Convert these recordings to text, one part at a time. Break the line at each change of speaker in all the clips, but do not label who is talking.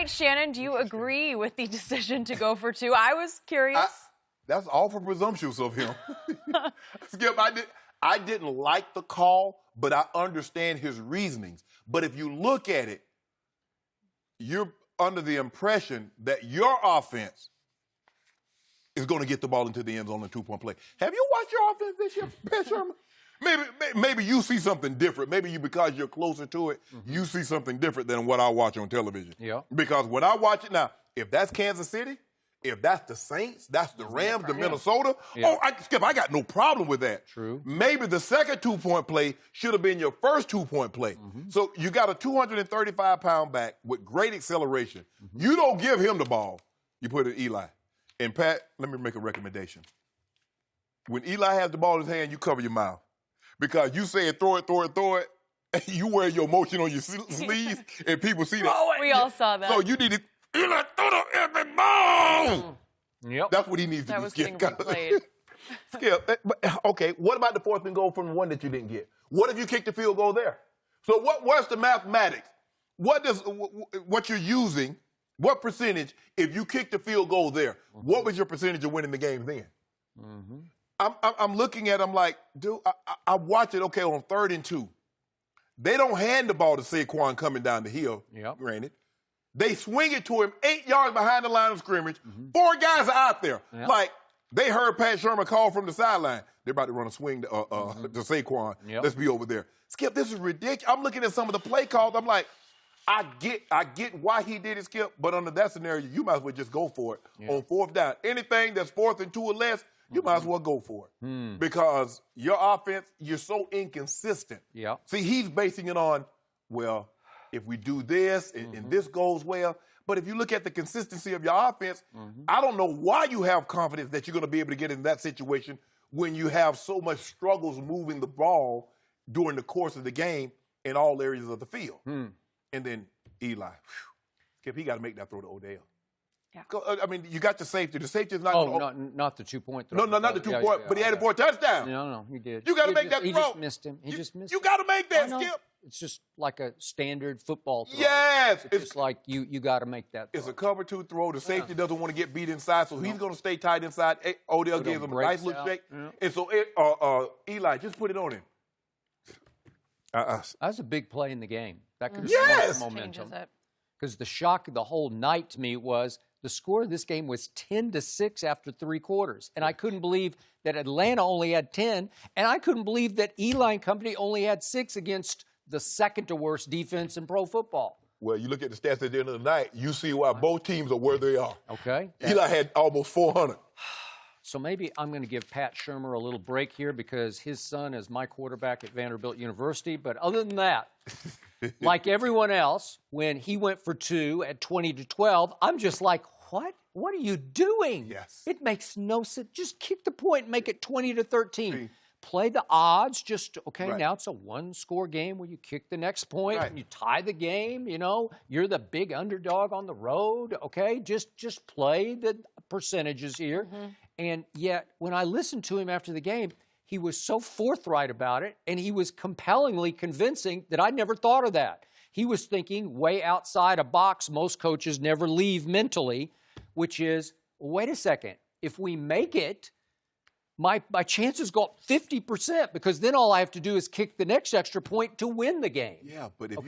right, Shannon, do you agree with the decision to go for 2? I was curious.
That's awful presumptuous of him. Skip, I didn't like the call, but I understand his reasonings. But if you look at it, you're under the impression that your offense is going to get the ball into the end zone on a 2-point play. Have you watched your offense this year, Pat Sherman? Maybe you see something different. Maybe because you're closer to it, you see something different than what I watch on television.
Yeah.
Because when I watch it now, if that's Kansas City, if that's the Saints, that's the Rams, the Minnesota, Skip, I got no problem with that.
True.
Maybe the second 2-point play should have been your first 2-point play. So you got a 235-pound back with great acceleration. You don't give him the ball. You put it in Eli. And Pat, let me make a recommendation. When Eli has the ball in his hand, you cover your mouth. Because you say throw it, and you wear your emotion on your sleeves, and people see that.
We all saw that.
So you need to, Eli, throw the every ball!
Yep.
That's what he needs to do.
That was getting replayed.
Skip, okay, what about the 4th and goal from the one that you didn't get? What if you kick the field goal there? So what's the mathematics? What you're using, what percentage, if you kick the field goal there, what was your percentage of winning the game then? I'm looking at him like, dude, I watch it, okay, on 3rd and 2. They don't hand the ball to Saquon coming down the hill, granted. They swing it to him 8 yards behind the line of scrimmage. 4 guys are out there. Like, they heard Pat Sherman call from the sideline. They're about to run a swing to Saquon. Let's be over there. Skip, this is ridiculous. I'm looking at some of the play calls. I'm like, I get why he did it, Skip, but under that scenario, you might as well just go for it on 4th down. Anything that's 4th and 2 or less, you might as well go for it. Because your offense, you're so inconsistent. See, he's basing it on, well, if we do this and this goes well. But if you look at the consistency of your offense, I don't know why you have confidence that you're going to be able to get in that situation when you have so much struggles moving the ball during the course of the game in all areas of the field. And then Eli, Skip, he got to make that throw to Odell. I mean, you got the safety. The safety is not.
Not the 2-point throw.
No, not the 2-point. But he had it for a touchdown.
No, he did.
You got to make that throw.
He just missed him. He just missed.
You got to make that, Skip.
It's just like a standard football throw.
Yes.
It's just like you got to make that throw.
It's a cover 2 throw. The safety doesn't want to get beat inside, so he's going to stay tight inside. Odell gives him a nice little shake. And so Eli, just put it on him.
That was a big play in the game. That could have
Yes.
momentum. Because the shock of the whole night to me was the score of this game was 10-6 after 3 quarters. And I couldn't believe that Atlanta only had 10. And I couldn't believe that Eli and company only had 6 against the second to worst defense in pro football.
Well, you look at the stats at the end of the night, you see why both teams are where they are.
Okay.
Eli had almost 400.
So maybe I'm going to give Pat Shermer a little break here because his son is my quarterback at Vanderbilt University. But other than that, like everyone else, when he went for 2 at 20-12, I'm just like, what? What are you doing?
Yes.
It makes no sense. Just kick the point and make it 20-13. Play the odds. Now it's a 1-score game where you kick the next point and you tie the game. You know, you're the big underdog on the road. Okay, just play the percentages here. And yet, when I listened to him after the game, he was so forthright about it, and he was compellingly convincing that I never thought of that. He was thinking way outside a box most coaches never leave mentally, which is, wait a second, if we make it, my chances go up 50% because then all I have to do is kick the next extra point to win the game.
Yeah, but if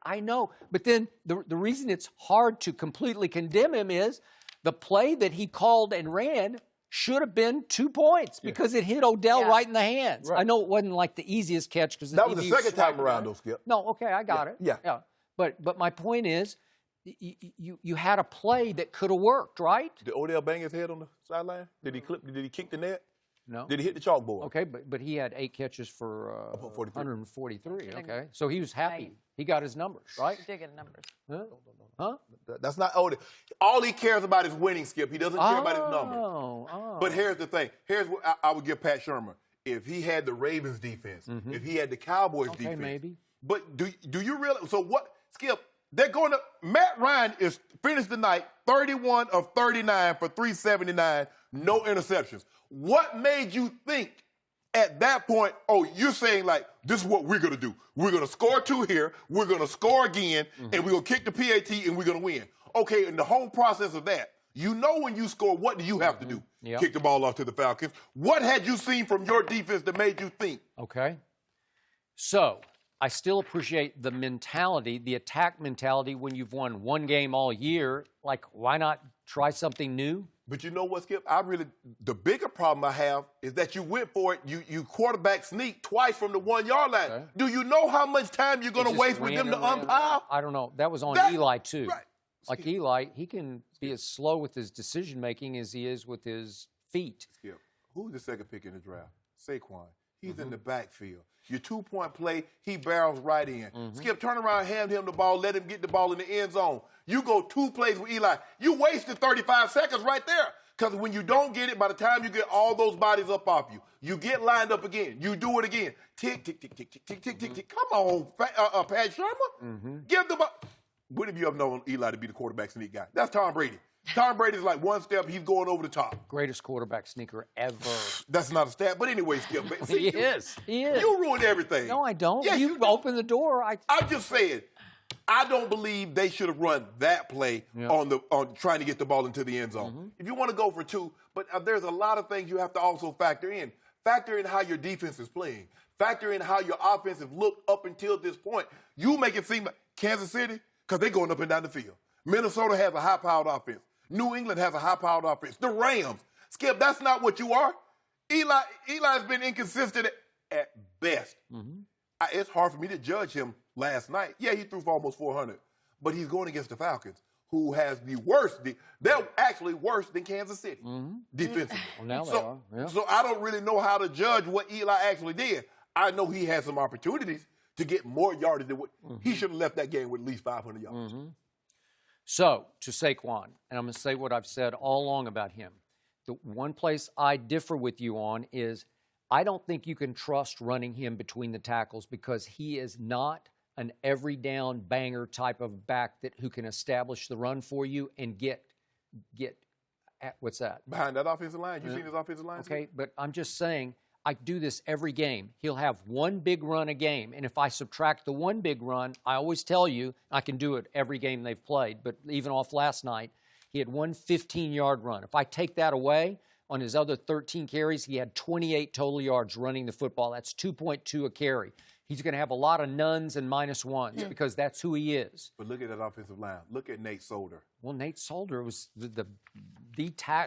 I know. But then the reason it's hard to completely condemn him is the play that he called and ran should have been 2 points because it hit Odell right in the hands. I know it wasn't like the easiest catch because
that was the second time around, though, Skip.
No, okay, I got it. Yeah. But my point is, you had a play that could have worked, right?
Did Odell bang his head on the sideline? Did he kick the net?
No.
Did he hit the chalkboard?
Okay, but he had 8 catches for
143.
Okay, so he was happy. He got his numbers, right?
He did get numbers.
Huh?
That's not Odell. All he cares about is winning, Skip. He doesn't care about his numbers. But here's the thing. Here's what I would give Pat Shermer. If he had the Ravens defense, if he had the Cowboys defense.
Maybe.
But do you realize? So what, Skip? They're going to Matt Ryan is finished the night 31 of 39 for 379, no interceptions. What made you think at that point, oh, you're saying like, this is what we're going to do. We're going to score 2 here, we're going to score again, and we're going to kick the PAT and we're going to win. Okay, in the whole process of that, you know when you score, what do you have to do?
Yep.
Kick the ball off to the Falcons. What had you seen from your defense that made you think?
Okay. So I still appreciate the mentality, the attack mentality when you've won one game all year. Like, why not try something new?
But you know what, Skip? The bigger problem I have is that you went for it. You quarterback sneak twice from the 1 yard line.
Okay.
Do you know how much time you're going to waste with them to umpire?
I don't know. That was on Eli, too.
Right.
Like Eli, he can be as slow with his decision-making as he is with his feet.
Skip, who's the second pick in the draft? Saquon. He's in the backfield. Your 2-point play, he barrels right in. Skip, turn around, hand him the ball, let him get the ball in the end zone. You go 2 plays with Eli. You wasted 35 seconds right there. Because when you don't get it, by the time you get all those bodies up off you, you get lined up again. You do it again. Tick, tick, tick, tick, tick, tick, tick, tick, tick. Come on, Pat Sharpe. Give the ball. When have you ever known Eli to be the quarterback sneak guy? That's Tom Brady. Tom Brady's like one step, he's going over the top.
Greatest quarterback sneaker ever.
That's not a stat, but anyway, Skip.
He is.
You ruined everything.
No, I don't.
Yes,
you opened the door.
I'm just saying, I don't believe they should have run that play on trying to get the ball into the end zone. If you want to go for 2, but there's a lot of things you have to also factor in. Factor in how your defense is playing. Factor in how your offense has looked up until this point. You make it seem like Kansas City, because they're going up and down the field. Minnesota has a high-powered offense. New England has a high-powered offense. The Rams. Skip, that's not what you are. Eli's been inconsistent at best. It's hard for me to judge him last night. Yeah, he threw for almost 400. But he's going against the Falcons, who has the worst. They're actually worse than Kansas City defensively.
Well, now they are. Yeah.
So I don't really know how to judge what Eli actually did. I know he had some opportunities to get more yardage than what he should have left that game with at least 500 yards.
So, to Saquon, and I'm going to say what I've said all along about him. The one place I differ with you on is I don't think you can trust running him between the tackles because he is not an every down banger type of back who can establish the run for you and get what's that?
Behind that offensive line? You seen his offensive line?
Okay, but I'm just saying I do this every game. He'll have one big run a game, and if I subtract the one big run, I always tell you I can do it every game they've played, but even off last night, he had one 15-yard run. If I take that away, on his other 13 carries, he had 28 total yards running the football. That's 2.2 a carry. He's going to have a lot of nuns and minus ones because that's who he is.
But look at that offensive line. Look at Nate Solder.
Well, Nate Solder was the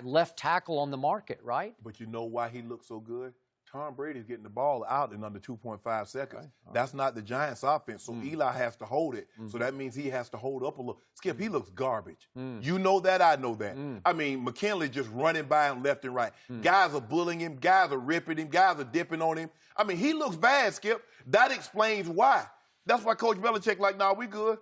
left tackle on the market, right?
But you know why he looked so good? Tom Brady's getting the ball out in under 2.5 seconds. Okay. That's not the Giants' offense, so Eli has to hold it. So that means he has to hold up a little. Skip, he looks garbage. You know that, I know that. I mean, McKinley just running by him left and right. Guys are bullying him. Guys are ripping him. Guys are dipping on him. I mean, he looks bad, Skip. That explains why. That's why Coach Belichick like, nah, we good.